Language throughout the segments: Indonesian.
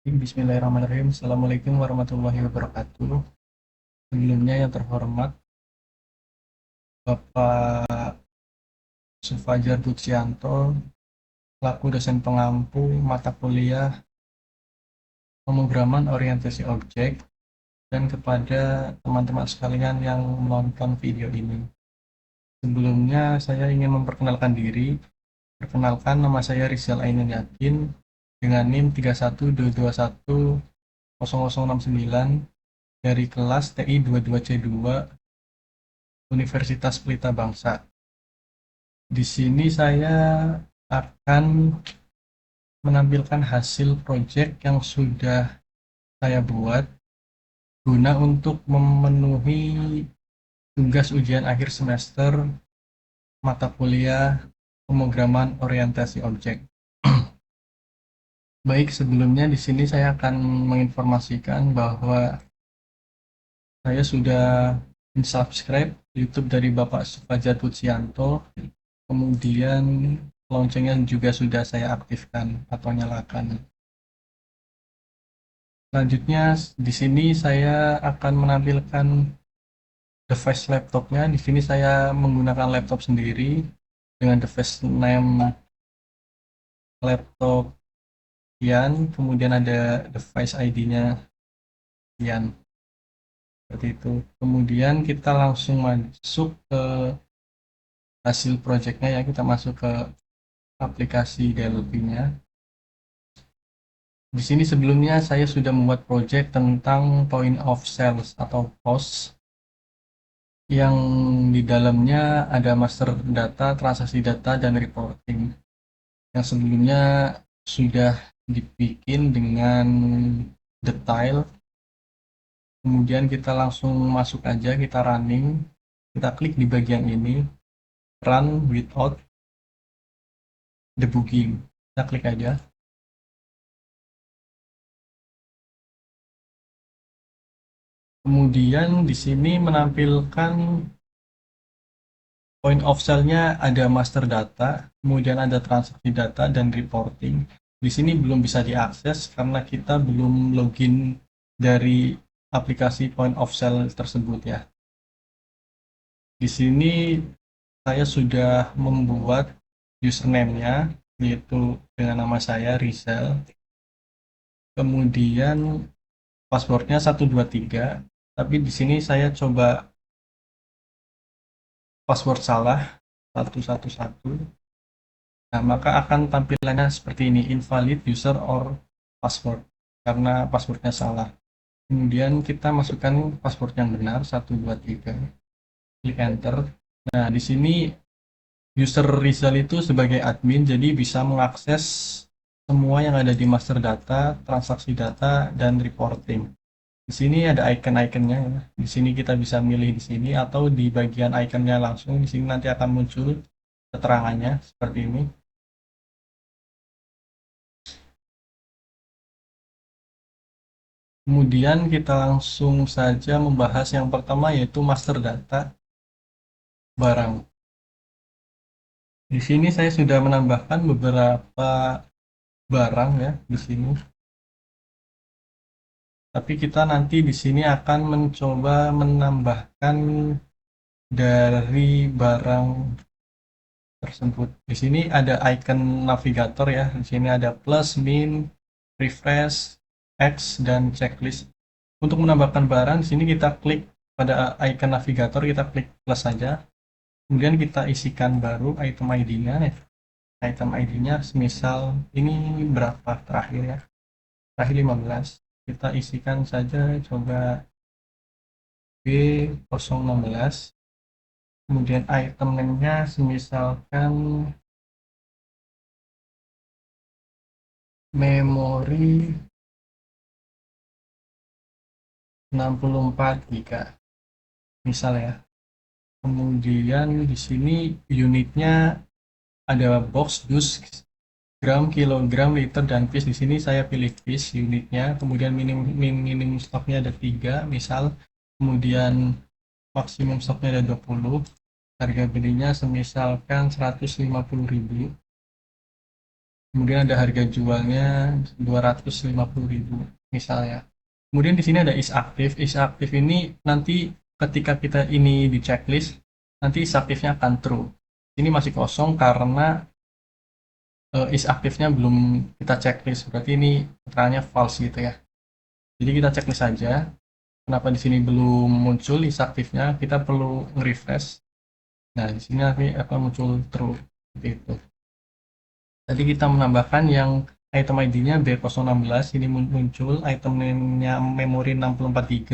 Bismillahirrahmanirrahim. Assalamualaikum warahmatullahi wabarakatuh. Sebelumnya yang terhormat Bapak Sufajar Butsianto, selaku dosen pengampu mata kuliah pemrograman orientasi objek, dan kepada teman-teman sekalian yang menonton video ini. Sebelumnya saya ingin memperkenalkan diri. Perkenalkan, nama saya Rizal Ainun Yakin dengan NIM 3122100069 dari kelas TI 22C2 Universitas Pelita Bangsa. Di sini saya akan menampilkan hasil proyek yang sudah saya buat guna untuk memenuhi tugas ujian akhir semester mata kuliah pemrograman orientasi objek. Baik, sebelumnya di sini saya akan menginformasikan bahwa saya sudah subscribe YouTube dari Bapak Sufajar Butsianto, kemudian loncengnya juga sudah saya aktifkan atau nyalakan. Selanjutnya di sini saya akan menampilkan device laptopnya. Di sini saya menggunakan laptop sendiri dengan device name laptop Ian, kemudian ada device ID-nya Ian. Seperti itu. Kemudian kita langsung masuk ke hasil projectnya ya, kita masuk ke aplikasi Delphi-nya. Di sini sebelumnya saya sudah membuat project tentang point of sales atau POS yang di dalamnya ada master data, transaksi data, dan reporting. Yang sebelumnya sudah dibikin dengan detail. Kemudian kita langsung masuk aja, kita running. Kita klik di bagian ini, run without debugging. Kita klik aja. Kemudian di sini menampilkan point of sale-nya ada master data, kemudian ada transaksi data dan reporting. Di sini belum bisa diakses karena kita belum login dari aplikasi point of sale tersebut ya. Di sini saya sudah membuat username-nya, yaitu dengan nama saya Rizal. Kemudian passwordnya 123, tapi di sini saya coba password salah 111. Nah, maka akan tampilannya seperti ini, invalid user or password, karena passwordnya salah. Kemudian kita masukkan password yang benar, 123, klik enter. Nah, di sini user Rizal itu sebagai admin, jadi bisa mengakses semua yang ada di master data, transaksi data, dan reporting. Di sini ada icon-iconnya. Di sini kita bisa milih di sini atau di bagian iconnya langsung. Di sini nanti akan muncul keterangannya seperti ini. Kemudian kita langsung saja membahas yang pertama, yaitu master data barang. Di sini saya sudah menambahkan beberapa barang ya di sini. Tapi kita nanti di sini akan mencoba menambahkan dari barang tersebut. Di sini ada icon navigator ya. Di sini ada plus, min, refresh, X, dan checklist. Untuk menambahkan barang, di sini kita klik pada icon navigator, kita klik plus saja. Kemudian kita isikan baru item ID-nya. Item ID-nya semisal ini berapa terakhir ya. Terakhir 15. Kita isikan saja coba B016. Kemudian item name-nya semisalkan memori 64 GB misal ya. Kemudian di sini unitnya ada box, dus, gram, kilogram, liter, dan piece. Di sini saya pilih piece unitnya. Kemudian minim stoknya ada 3 misal. Kemudian maksimum stoknya ada 20. Harga belinya semisalkan 150.000. Kemudian ada harga jualnya 250.000 misalnya. Kemudian di sini ada is aktif. Is aktif ini nanti ketika kita ini di checklist, nanti is aktifnya akan true. Ini masih kosong karena is aktifnya belum kita checklist. Berarti ini keterangannya false gitu ya. Jadi kita checklist saja. Kenapa di sini belum muncul is aktifnya? Kita perlu nge-refresh. Nah, di sini nanti akan muncul true seperti itu. Tadi kita menambahkan yang item ID-nya B016, ini muncul itemnya memori 64 GB,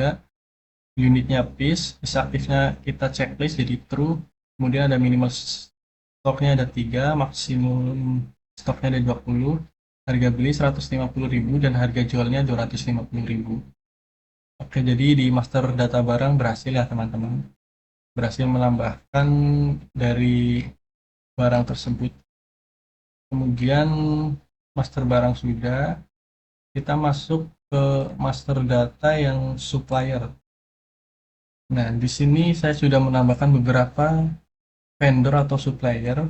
unitnya piece, bisa aktifnya kita checklist jadi true, kemudian ada minimal stoknya ada 3, maksimum stoknya ada 20, harga beli 150.000 dan harga jualnya 250.000. Oke, jadi di master data barang berhasil ya teman-teman, berhasil menambahkan dari barang tersebut. Kemudian master barang sudah, kita masuk ke master data yang supplier. Nah, di sini saya sudah menambahkan beberapa vendor atau supplier,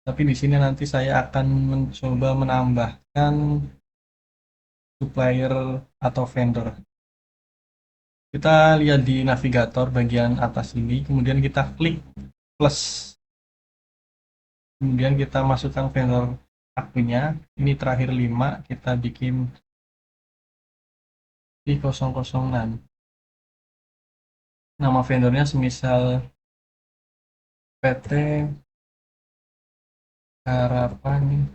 tapi di sini nanti saya akan mencoba menambahkan supplier atau vendor. Kita lihat di navigator bagian atas ini, kemudian kita klik plus. Kemudian kita masukkan vendor akunnya. Ini terakhir 5, kita bikin di 006. Nama vendornya semisal PT Harapan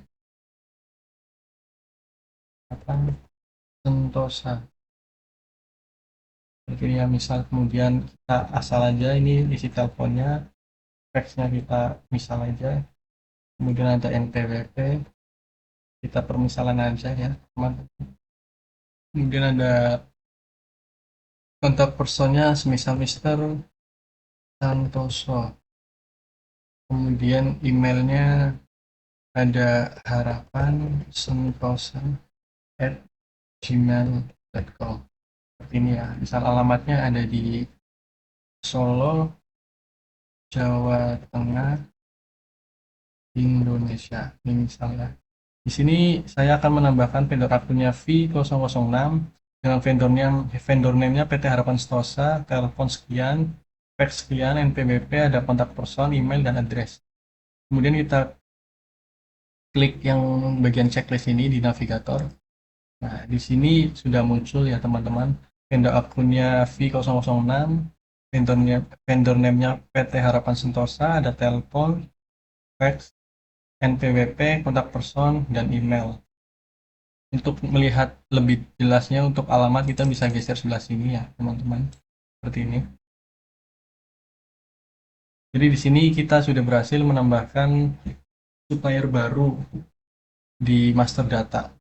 Sentosa. Jadi ya misal kemudian kita asal aja ini isi teleponnya, faxnya kita misal aja, kemudian ada NPWP, kita permisalan aja ya teman. Kemudian ada kontak personnya semisal Mister Santoso. Kemudian emailnya ada harapan sentosa at gmail.com. Seperti ini ya, misal alamatnya ada di Solo, Jawa Tengah, Indonesia. Ini misalnya. Di sini saya akan menambahkan vendor akunnya V006 dengan vendor name-nya PT Harapan Sentosa, telepon sekian, fax sekian, NPWP, ada kontak person, email, dan address. Kemudian kita klik yang bagian checklist ini di navigator. Nah, di sini sudah muncul ya teman-teman, vendor akunnya V006, vendor name-nya PT Harapan Sentosa, ada telepon, fax, NPWP, kontak person, dan email. Untuk melihat lebih jelasnya untuk alamat kita bisa geser sebelah sini ya teman-teman, seperti ini. Jadi di sini kita sudah berhasil menambahkan supplier baru di master data.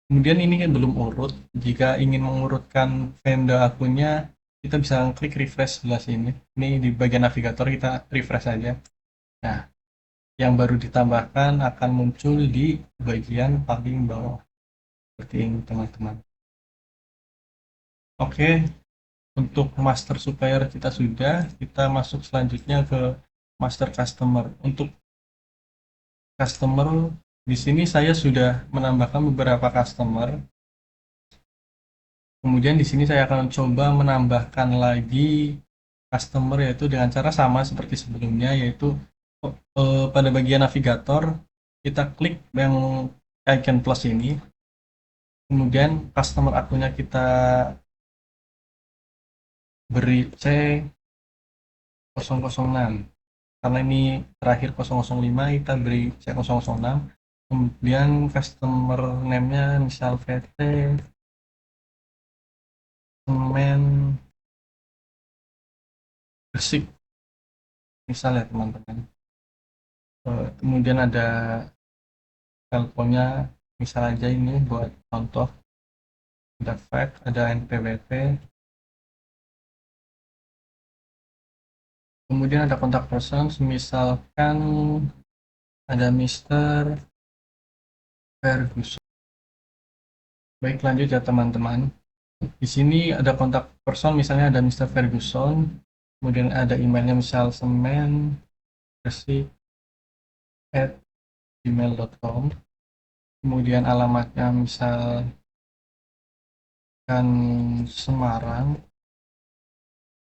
Kemudian ini kan belum urut. Jika ingin mengurutkan vendor akunnya, kita bisa klik refresh sebelah sini. Ini di bagian navigator kita refresh saja. Nah, yang baru ditambahkan akan muncul di bagian paling bawah. Seperti ini teman-teman. Oke, untuk master supplier kita sudah, kita masuk selanjutnya ke master customer. Untuk customer, di sini saya sudah menambahkan beberapa customer. Kemudian di sini saya akan coba menambahkan lagi customer yaitu dengan cara sama seperti sebelumnya, yaitu pada bagian navigator kita klik yang icon plus ini. Kemudian customer akunnya kita beri C006. Karena ini terakhir 005, kita beri C006. Kemudian customer name-nya misal VT Semen Gresik misalnya teman-teman. Kemudian ada teleponnya misal aja ini buat contoh, ada fax, ada NPWP, kemudian ada kontak person misalkan ada Mister Ferguson. Baik, lanjut ya teman-teman. Di sini ada kontak person misalnya ada Mister Ferguson, kemudian ada emailnya misal semen gresik@gmail.com. kemudian alamatnya misalkan Semarang,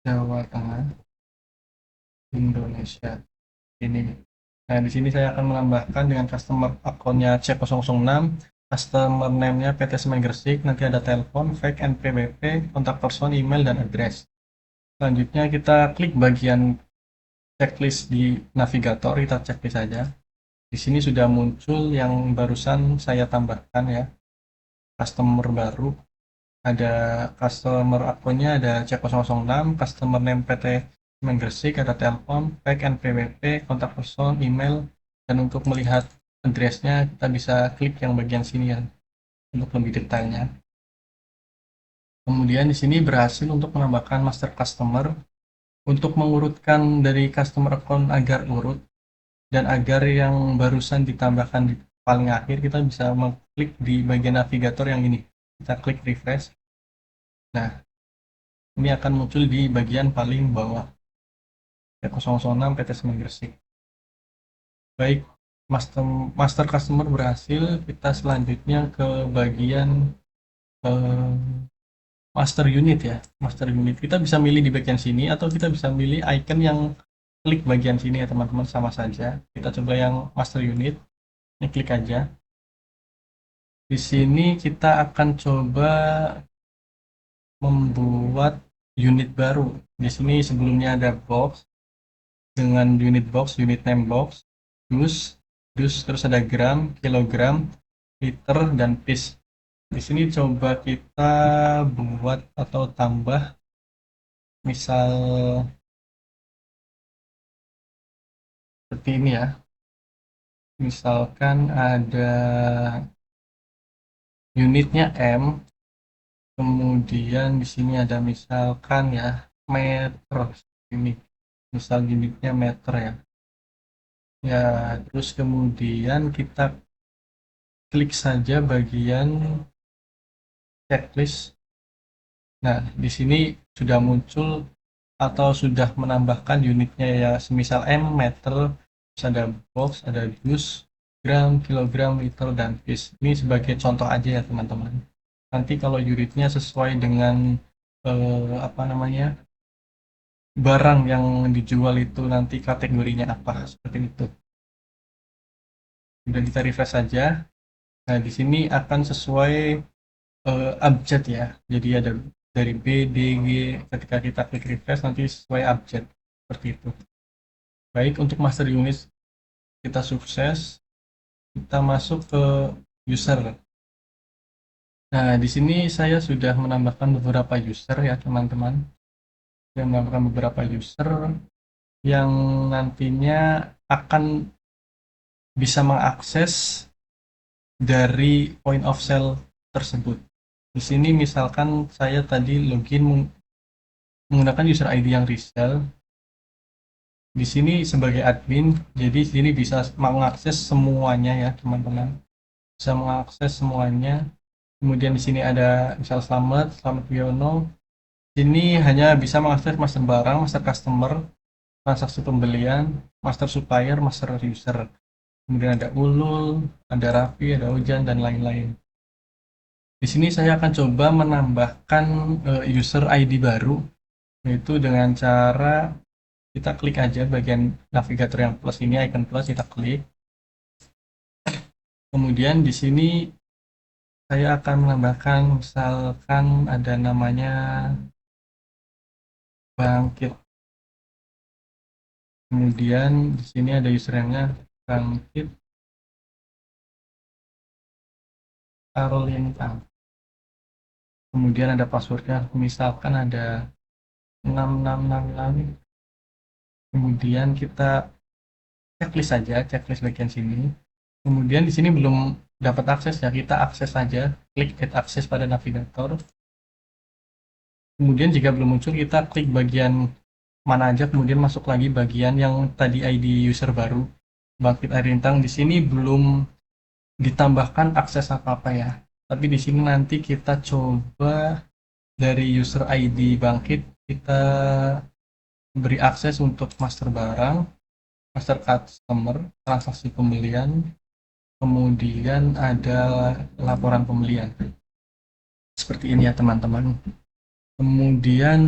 Jawa Tengah, Indonesia. Ini. Nah, di sini saya akan menambahkan dengan customer akunnya C006, customer name-nya PT Semen Gresik, nanti ada telepon, fax, NPWP, kontak person, email, dan address. Selanjutnya kita klik bagian checklist di navigator, kita checklist saja. Di sini sudah muncul yang barusan saya tambahkan ya, customer baru. Ada customer akunnya ada C006, customer name PT Semen Gresik, ada telepon, fax, NPWP, kontak person, email, dan untuk melihat address-nya kita bisa klik yang bagian sini ya untuk lebih detailnya. Kemudian di sini berhasil untuk menambahkan master customer untuk mengurutkan dari customer account agar urut dan agar yang barusan ditambahkan di paling akhir kita bisa mengklik di bagian navigator yang ini. Kita klik refresh. Nah, ini akan muncul di bagian paling bawah. 006 PT Semen Gresik. Baik, master, master customer berhasil. Kita selanjutnya ke bagian eh, master unit ya. Master unit. Kita bisa milih di bagian sini atau kita bisa milih icon yang klik bagian sini ya teman-teman, sama saja. Kita coba yang master unit. Ini klik aja. Di sini kita akan coba membuat unit baru. Di sini sebelumnya ada box dengan unit box, unit name box, dus, terus ada gram, kilogram, liter, dan piece. Di sini coba kita buat atau tambah, misal seperti ini ya. Misalkan ada unitnya M, kemudian di sini ada misalkan ya meter, ini misal unitnya meter ya. Ya, terus kemudian kita klik saja bagian checklist. Nah, di sini sudah muncul atau sudah menambahkan unitnya ya, semisal M, meter, terus ada box, ada dus, gram, kilogram, liter, dan piece. Ini sebagai contoh aja ya teman-teman. Nanti kalau unitnya sesuai dengan apa namanya, barang yang dijual itu nanti kategorinya apa, seperti itu. Sudah kita refresh saja. Nah, di sini akan sesuai abjad ya. Jadi ada dari B, D, G, ketika kita klik refresh nanti sesuai abjad. Seperti itu. Baik, untuk master unit kita sukses. Kita masuk ke user. Nah, di sini saya sudah menambahkan beberapa user ya, teman-teman. Saya menambahkan beberapa user yang nantinya akan bisa mengakses dari point of sale tersebut. Di sini misalkan saya tadi login menggunakan user ID yang resell. Di sini sebagai admin, jadi di sini bisa mengakses semuanya ya, teman-teman. Bisa mengakses semuanya. Kemudian di sini ada misal Selamat Wiono. Ini hanya bisa mengakses master barang, master customer, transaksi pembelian, master supplier, master user. Kemudian ada Ulul, ada Raffi, ada Hujan, dan lain-lain. Di sini saya akan coba menambahkan user ID baru, yaitu dengan cara kita klik aja bagian navigator yang plus ini, icon plus, kita klik. Kemudian di sini saya akan menambahkan misalkan ada namanya Bangkit. Kemudian di sini ada username-nya Bangkit Karolintang. Kemudian ada passwordnya, misalkan ada 6666. Kemudian kita checklist saja, checklist bagian sini. Kemudian di sini belum dapat akses ya, kita akses saja, klik get access pada navigator. Kemudian jika belum muncul, kita klik bagian mana aja, kemudian masuk lagi bagian yang tadi ID user baru, Bangkit Arintang. Di sini belum ditambahkan akses apa-apa ya. Tapi di sini nanti kita coba dari user ID Bangkit, kita beri akses untuk master barang, master customer, transaksi pembelian, kemudian ada laporan pembelian. Seperti ini ya teman-teman. Kemudian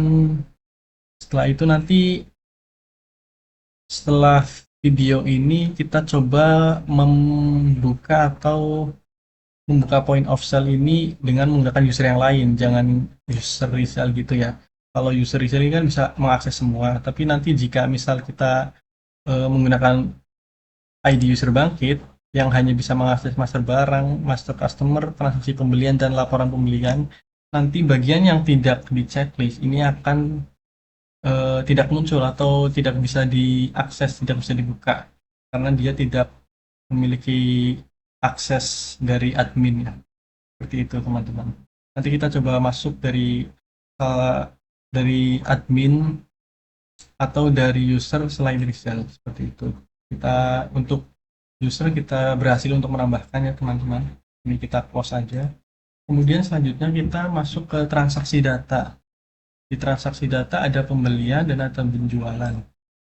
setelah itu nanti setelah video ini kita coba membuka atau membuka point of sale ini dengan menggunakan user yang lain, jangan user resell gitu ya. Kalau user resell ini kan bisa mengakses semua, tapi nanti jika misal kita menggunakan ID user bangkit yang hanya bisa mengakses master barang, master customer, transaksi pembelian, dan laporan pembelian, nanti bagian yang tidak di checklist ini akan tidak muncul atau tidak bisa diakses, tidak bisa dibuka karena dia tidak memiliki akses dari admin ya. Seperti itu teman-teman. Nanti kita coba masuk dari admin atau dari user selain resell seperti itu. Kita untuk user kita berhasil untuk menambahkan ya teman-teman. Ini kita close aja. Kemudian selanjutnya kita masuk ke transaksi data. Di transaksi data ada pembelian dan ada penjualan.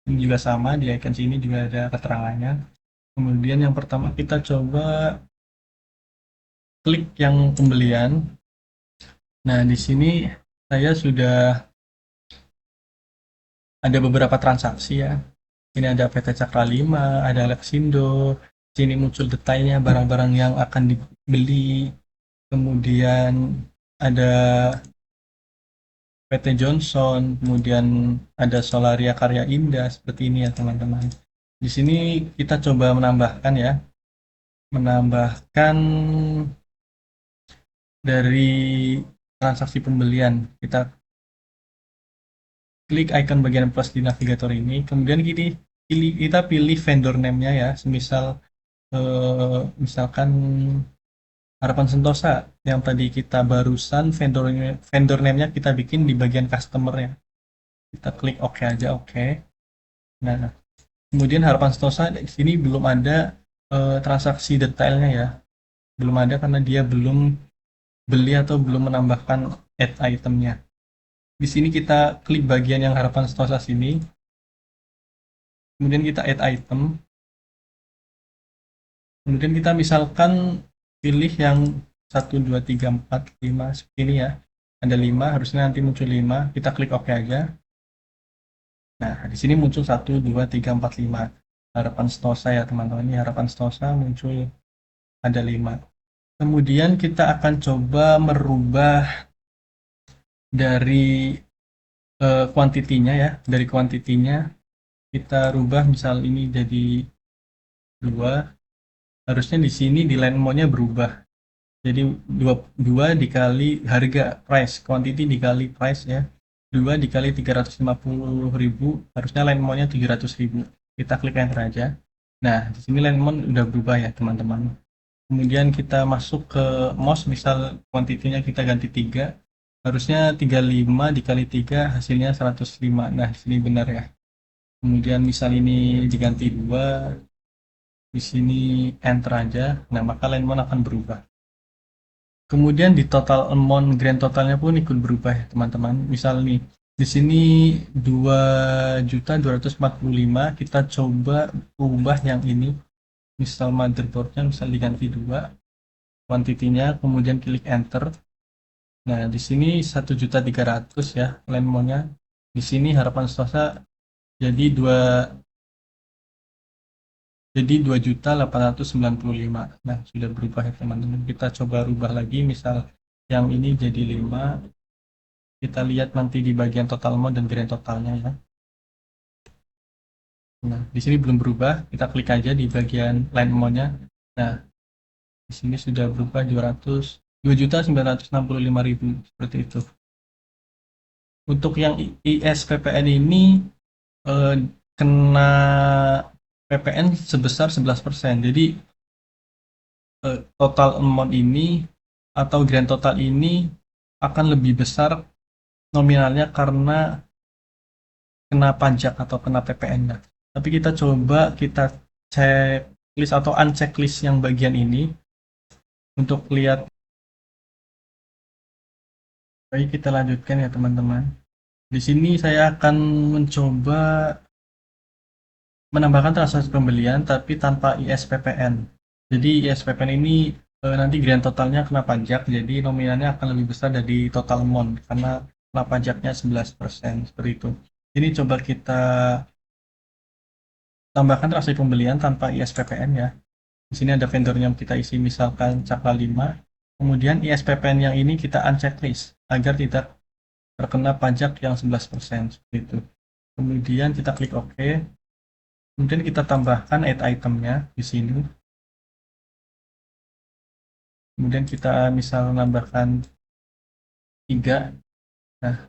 Ini juga sama, di icon sini juga ada keterangannya. Kemudian yang pertama kita coba klik yang pembelian. Nah, di sini saya sudah ada beberapa transaksi ya. Ini ada PT Cakra 5, ada Lexindo. Sini muncul detailnya barang-barang yang akan dibeli. Kemudian ada PT Johnson, kemudian ada Solaria Karya Indah, seperti ini ya teman-teman. Di sini kita coba menambahkan ya, menambahkan dari transaksi pembelian. Kita klik icon bagian plus di navigator ini, kemudian kita pilih vendor name-nya ya, misalkan Harapan Sentosa yang tadi kita barusan vendor name-nya kita bikin di bagian customer ya. Kita klik OK aja, OK. Nah, kemudian Harapan Sentosa di sini belum ada transaksi detailnya ya. Belum ada karena dia belum beli atau belum menambahkan add itemnya. Di sini kita klik bagian yang Harapan Sentosa sini. Kemudian kita add item. Kemudian kita misalkan pilih yang 1, 2, 3, 4, 5 seperti ini ya. Ada 5, harusnya nanti muncul 5. Kita klik OK aja. Nah, di sini muncul 1, 2, 3, 4, 5. Harapan Sentosa ya teman-teman. Ini Harapan Sentosa muncul ada 5. Kemudian kita akan coba merubah dari kuantitinya ya. Dari kuantitinya kita rubah misal ini jadi 2. Harusnya di sini di line mode-nya berubah. Jadi 2 dikali harga price, quantity dikali price ya. 2 dikali 350.000, harusnya line mode-nya 700.000. Kita klik enter aja. Nah, di sini line mode udah berubah ya, teman-teman. Kemudian kita masuk ke mouse, misal quantity-nya kita ganti 3. Harusnya 35 dikali 3 hasilnya 105. Nah, di sini benar ya. Kemudian misal ini diganti 2, di sini enter aja. Nah, maka line mode akan berubah. Kemudian di total amount grand totalnya pun ikut berubah ya teman-teman. Misal nih di sini 2.245, kita coba ubah yang ini. Misal motherboardnya misal diganti 2, kuantitinya, kemudian klik enter. Nah, di sini 1.300.000 ya lemmonnya. Di sini harapan Sentosa jadi 2.895. Nah, sudah berubah ya teman-teman. Kita coba rubah lagi, misal yang ini jadi 5. Kita lihat nanti di bagian total mode dan grand totalnya ya. Nah, di sini belum berubah. Kita klik aja di bagian line mode-nya. Nah, di sini sudah berubah 2.965.000 seperti itu. Untuk yang ISPPN ini eh, kena PPN sebesar 11%. Jadi total amount ini atau grand total ini akan lebih besar nominalnya karena kena pajak atau kena PPN-nya. Tapi kita coba kita checklist atau unchecklist yang bagian ini untuk lihat. Baik, kita lanjutkan ya teman-teman. Di sini saya akan mencoba menambahkan transaksi pembelian tapi tanpa ISPPN. Jadi ISPPN ini nanti grand totalnya kena pajak, jadi nominalnya akan lebih besar dari total amount karena kena pajaknya 11% seperti itu. Ini coba kita tambahkan transaksi pembelian tanpa ISPPN ya. Di sini ada vendornya yang kita isi misalkan Cakra 5. Kemudian ISPPN yang ini kita unchecklist agar tidak terkena pajak yang 11% seperti itu. Kemudian kita klik OK. Kemudian kita tambahkan add itemnya di sini. Kemudian kita misal menambahkan 3. Nah,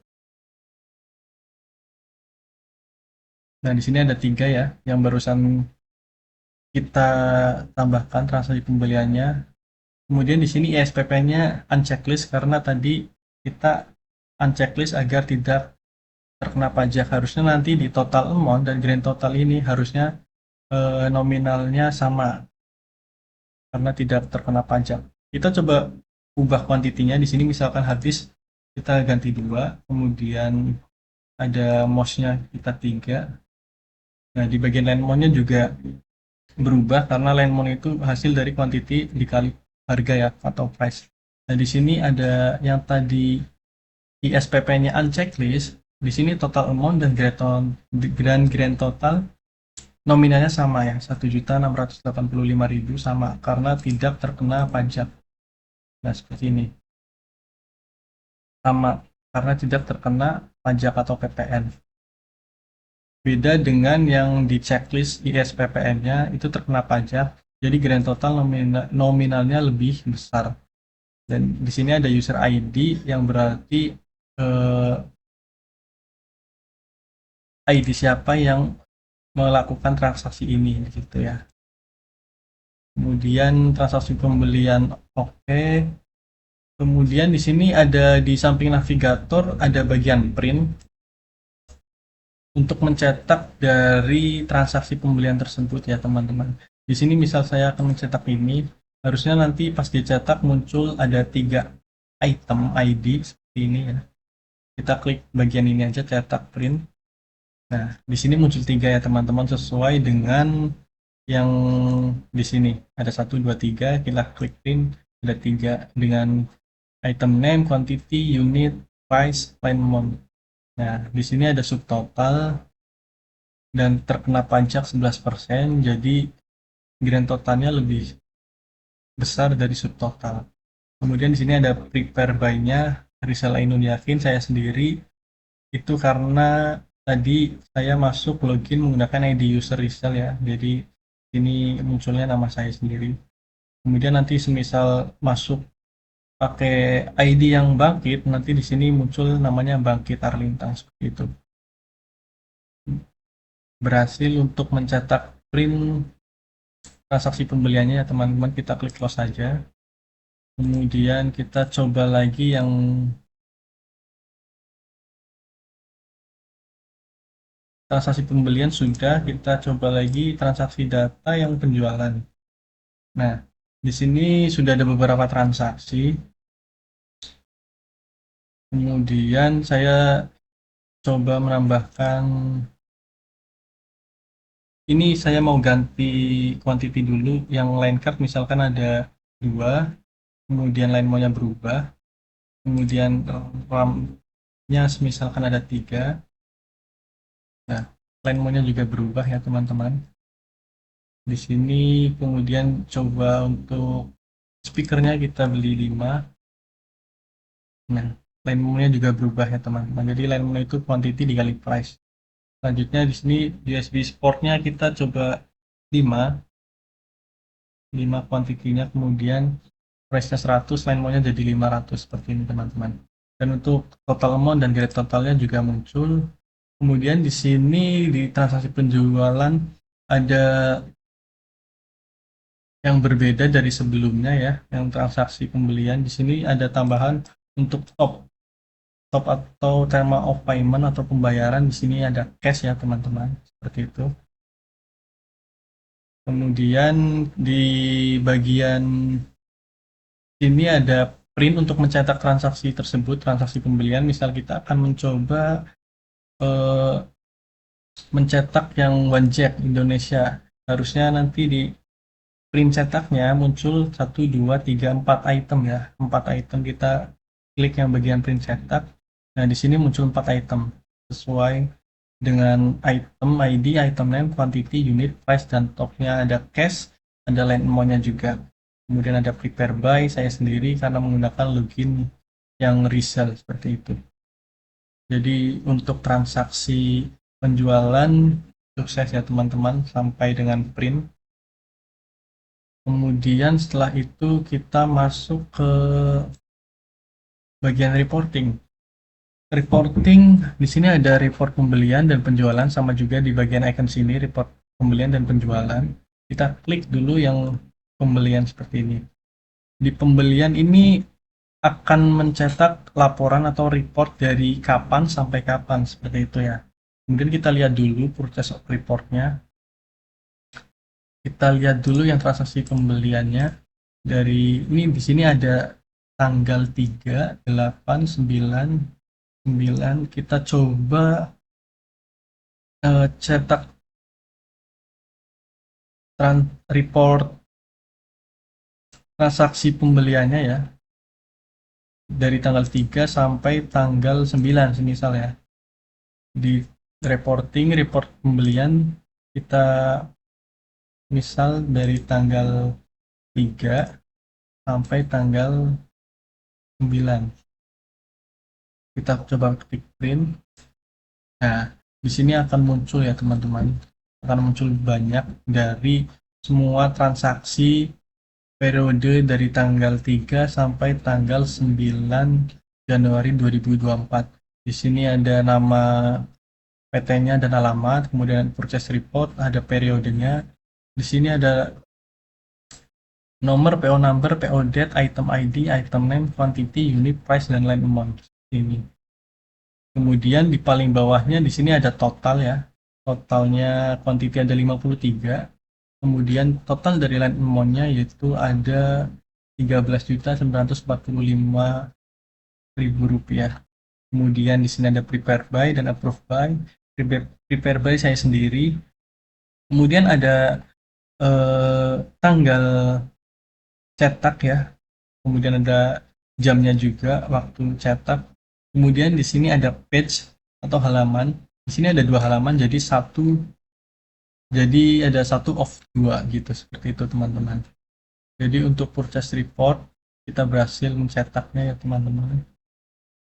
nah di sini ada 3 ya, yang barusan kita tambahkan transaksi pembeliannya. Kemudian di sini ISPP-nya unchecklist karena tadi kita unchecklist agar tidak terkena pajak. Harusnya nanti di total amount dan grand total ini harusnya nominalnya sama karena tidak terkena pajak. Kita coba ubah kuantitinya. Di sini misalkan habis kita ganti 2, kemudian ada mouse-nya kita 3. Nah, di bagian land mount-nya juga berubah karena land mount itu hasil dari quantity dikali harga ya atau price. Nah, di sini ada yang tadi ISPP-nya unchecklist. Di sini total amount dan grand total nominalnya sama ya, 1.685.000 sama karena tidak terkena pajak. Nah, seperti ini. Sama karena tidak terkena pajak atau PPN. Beda dengan yang di checklist ISPPN-nya itu terkena pajak, jadi grand total nominalnya lebih besar. Dan di sini ada user ID yang berarti ID siapa yang melakukan transaksi ini gitu ya. Kemudian transaksi pembelian oke. Kemudian di sini ada di samping navigator ada bagian print untuk mencetak dari transaksi pembelian tersebut ya teman-teman. Di sini misal saya akan mencetak ini, harusnya nanti pas dicetak muncul ada 3 item ID seperti ini ya. Kita klik bagian ini aja cetak print. Nah, di sini muncul 3 ya teman-teman sesuai dengan yang di sini. Ada 1, 2, 3, kita klik print, ada 3 dengan item name, quantity, unit, price, line amount. Nah, di sini ada subtotal dan terkena pajak 11%, jadi grand totalnya lebih besar dari subtotal. Kemudian di sini ada prepare buy-nya, Rizal Ainun Yakin, saya sendiri, itu karena tadi saya masuk login menggunakan ID user Rizal ya, jadi ini munculnya nama saya sendiri. Kemudian nanti semisal masuk pakai ID yang Bangkit, nanti di sini muncul namanya Bangkit Arlintang seperti itu. Berhasil untuk mencetak print transaksi pembeliannya ya teman-teman, kita klik close saja. Kemudian kita coba lagi yang transaksi pembelian sudah, kita coba lagi transaksi data yang penjualan. Nah, di sini sudah ada beberapa transaksi. Kemudian saya coba menambahkan, ini saya mau ganti quantity dulu. Yang line card misalkan ada 2, kemudian line maunya berubah, kemudian RAM-nya misalkan ada 3. Nah, line maunya juga berubah ya teman-teman. Di sini kemudian coba untuk speakernya kita beli 5. Nah, line mode-nya juga berubah ya teman-teman. Jadi line mode itu quantity dikali price. Selanjutnya di sini USB portnya kita coba 5. 5 quantity-nya, kemudian price-nya 100, line mode-nya jadi 500 seperti ini teman-teman. Dan untuk total amount dan grade totalnya juga muncul. Kemudian di sini di transaksi penjualan ada yang berbeda dari sebelumnya ya, yang transaksi pembelian. Di sini ada tambahan untuk top atau terma of payment atau pembayaran. Di sini ada cash ya teman-teman, seperti itu. Kemudian di bagian ini ada print untuk mencetak transaksi tersebut, transaksi pembelian. Misal kita akan mencoba eh, mencetak yang one jack Indonesia, harusnya nanti di print cetaknya muncul 1, 2, 3, 4 item ya. 4 item kita klik yang bagian print cetak. Nah, di sini muncul 4 item sesuai dengan item ID, item name, quantity, unit, price, dan topnya ada cash, ada line amount-nya juga. Kemudian ada prepare by saya sendiri karena menggunakan login yang resell seperti itu. Jadi untuk transaksi penjualan sukses ya teman-teman sampai dengan print. Kemudian setelah itu kita masuk ke bagian reporting. Reporting di sini ada report pembelian dan penjualan, sama juga di bagian icon sini report pembelian dan penjualan. Kita klik dulu yang pembelian seperti ini. Di pembelian ini akan mencetak laporan atau report dari kapan sampai kapan seperti itu ya. Kemudian kita lihat dulu purchase reportnya. Kita lihat dulu yang transaksi pembeliannya. Dari ini di sini ada tanggal 3, 8, 9, 9. Kita coba cetak report transaksi pembeliannya ya. Dari tanggal 3 sampai tanggal 9 semisal ya. Di reporting report pembelian kita misal dari tanggal 3 sampai tanggal 9. Kita coba klik print. Nah, di sini akan muncul ya teman-teman. Akan muncul banyak dari semua transaksi periode dari tanggal 3 sampai tanggal 9 Januari 2024. Di sini ada nama PT-nya dan alamat, kemudian purchase report, ada periodenya. Di sini ada nomor, PO number, PO date, item ID, item name, quantity, unit, price, dan line amount. Ini. Kemudian di paling bawahnya di sini ada total ya. Totalnya quantity ada 53. Kemudian total dari line amount-nya yaitu ada 13.945.000 rupiah. Kemudian di sini ada prepare by dan approve by. Prepare by saya sendiri. Kemudian ada tanggal cetak ya. Kemudian ada jamnya juga, waktu cetak. Kemudian di sini ada page atau halaman. Di sini ada 2 halaman, jadi ada satu of 2 gitu, seperti itu teman-teman. Jadi untuk purchase report kita berhasil mencetaknya ya teman-teman.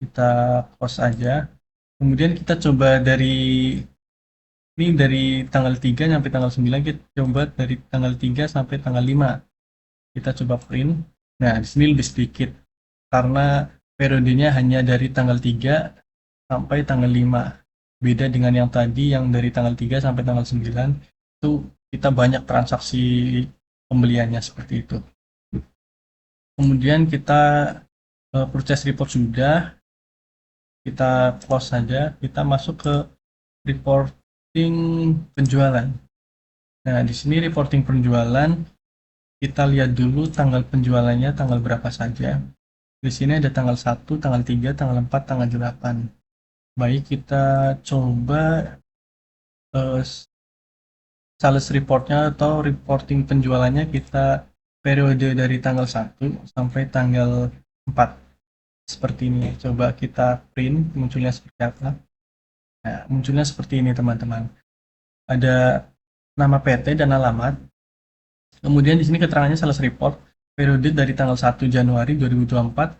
Kita close aja. Kemudian kita coba dari tanggal 3 sampai tanggal 9, kita coba dari tanggal 3 sampai tanggal 5. Kita coba print. Nah, di sini lebih sedikit karena periodenya hanya dari tanggal 3 sampai tanggal 5. Beda dengan yang tadi yang dari tanggal 3 sampai tanggal 9 itu kita banyak transaksi pembeliannya seperti itu. Kemudian kita purchase report sudah, kita close saja, kita masuk ke reporting penjualan. Nah, di sini reporting penjualan kita lihat dulu tanggal penjualannya tanggal berapa saja. Di sini ada tanggal 1, tanggal 3, tanggal 4, tanggal 8. Baik, kita coba sales reportnya atau reporting penjualannya kita periode dari tanggal 1 sampai tanggal 4. Seperti ini. Coba kita print, munculnya seperti apa. Nah, munculnya seperti ini teman-teman. Ada nama PT dan alamat. Kemudian di sini keterangannya sales report periode dari tanggal 1 Januari 2024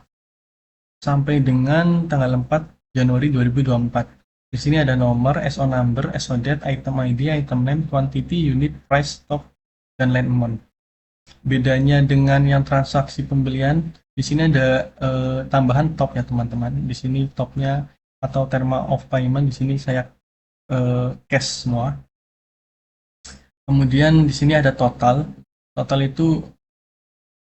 sampai dengan tanggal 4 Januari 2024. Di sini ada nomor, SO number, SO date, item ID, item name, quantity, unit, price, stock, dan line amount. Bedanya dengan yang transaksi pembelian, di sini ada tambahan top ya teman-teman. Di sini topnya atau terma of payment di sini saya cash semua. Kemudian di sini ada total. Total itu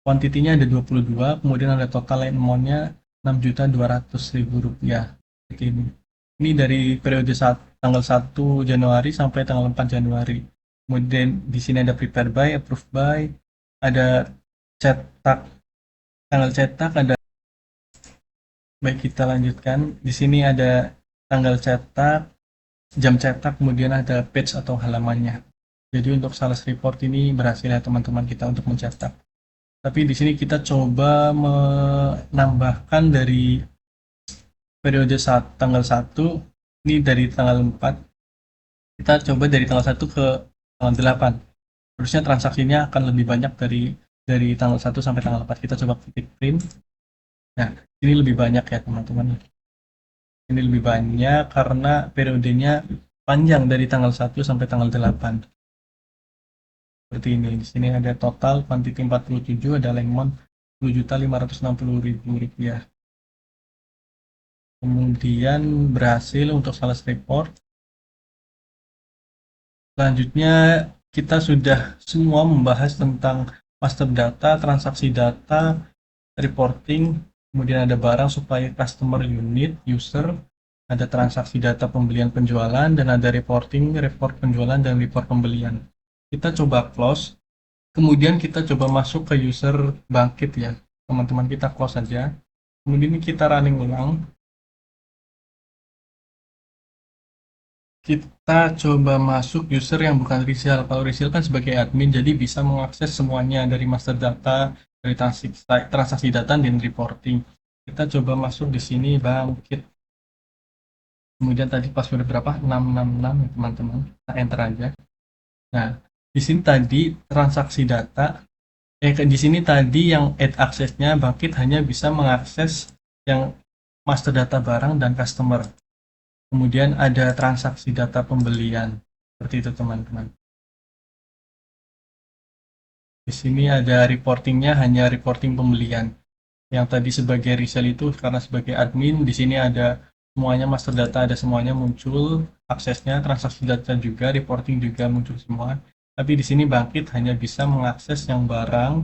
quantity-nya ada 22, kemudian ada total line amount-nya 6.200.000 rupiah. Ini dari periode tanggal 1 Januari sampai tanggal 4 Januari. Kemudian di sini ada prepare by, approve by, ada cetak, tanggal cetak, ada. Baik, kita lanjutkan. Di sini ada tanggal cetak, jam cetak, kemudian ada page atau halamannya. Jadi untuk sales report ini berhasil ya teman-teman kita untuk mencetak. Tapi di sini kita coba menambahkan dari periode tanggal 1, ini dari tanggal 4, kita coba dari tanggal 1 ke tanggal 8. Harusnya transaksinya akan lebih banyak dari tanggal 1 sampai tanggal 4. Kita coba klik print. Nah, ini lebih banyak ya teman-teman. Ini lebih banyak karena periodenya panjang dari tanggal 1 sampai tanggal 8. Seperti ini. Di sini ada total quantity 47, ada lemon 10.560.000 rupiah. Kemudian berhasil untuk sales report. Selanjutnya kita sudah semua membahas tentang master data, transaksi data, reporting, kemudian ada barang supply customer unit, user, ada transaksi data pembelian penjualan, dan ada reporting, report penjualan, dan report pembelian. Kita coba close, kemudian kita coba masuk ke user bangkit ya. Teman-teman kita close saja. Kemudian kita running ulang. Kita coba masuk user yang bukan Rizal. Kalau Rizal kan sebagai admin, jadi bisa mengakses semuanya dari master data, dari transaksi data, dan reporting. Kita coba masuk di sini bangkit. Kemudian tadi password berapa? 666 ya teman-teman. Kita enter aja. Nah, di sini tadi transaksi data. Di sini tadi yang add access-nya bangkit hanya bisa mengakses yang master data barang dan customer. Kemudian ada transaksi data pembelian. Seperti itu teman-teman. Di sini ada reportingnya hanya reporting pembelian. Yang tadi sebagai resell itu karena sebagai admin, di sini ada semuanya master data, ada semuanya muncul, aksesnya, transaksi data juga, reporting juga muncul semua. Tapi di sini bangkit hanya bisa mengakses yang barang,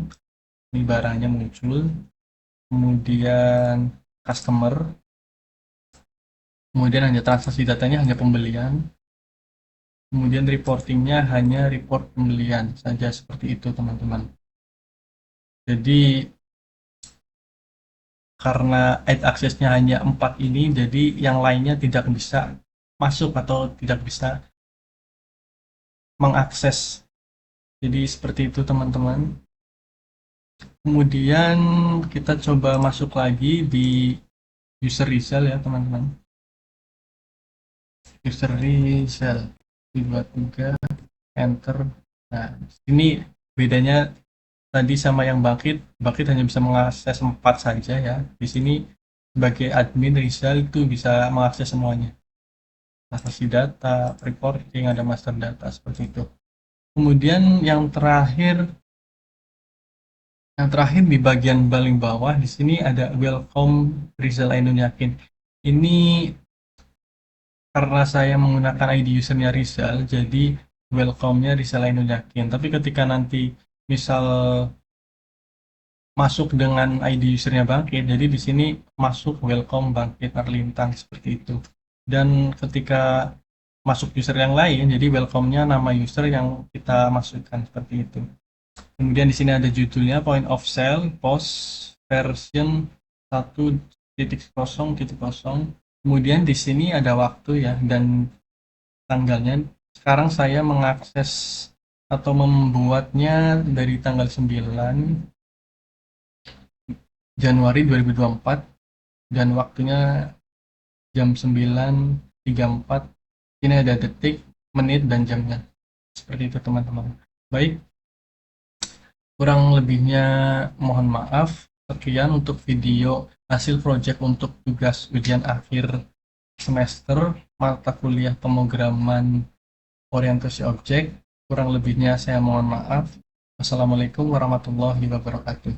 ini barangnya muncul, kemudian customer, kemudian hanya transaksi datanya hanya pembelian, kemudian reportingnya hanya report pembelian saja seperti itu teman-teman. Jadi karena add access-nya hanya 4 ini, jadi yang lainnya tidak bisa masuk atau tidak bisa mengakses. Jadi seperti itu teman-teman. Kemudian kita coba masuk lagi di user resell ya teman-teman. User resell 23, enter. Nah, ini bedanya tadi sama yang bangkit. Bangkit hanya bisa mengakses 4 saja ya. Di sini sebagai admin resell itu bisa mengakses semuanya. Transaksi data, reporting, ada master data seperti itu. Kemudian yang terakhir di bagian paling bawah di sini ada welcome Rizal Ainun Yakin. Ini karena saya menggunakan ID usernya Rizal, jadi welcome-nya Rizal Ainun Yakin. Tapi ketika nanti misal masuk dengan ID usernya Bangkit, jadi di sini masuk welcome Bangkit Arlintang seperti itu. Dan ketika masuk user yang lain, jadi welcome-nya nama user yang kita masukkan seperti itu. Kemudian di sini ada judulnya point of sale post version 1.0.0. Kemudian di sini ada waktu ya dan tanggalnya. Sekarang saya mengakses atau membuatnya dari tanggal 9 Januari 2024 dan waktunya jam 9.34. Ini ada detik, menit, dan jamnya. Seperti itu teman-teman. Baik, kurang lebihnya mohon maaf. Sekian untuk video hasil proyek untuk tugas ujian akhir semester mata kuliah pemrograman orientasi objek. Kurang lebihnya saya mohon maaf. Wassalamualaikum warahmatullahi wabarakatuh.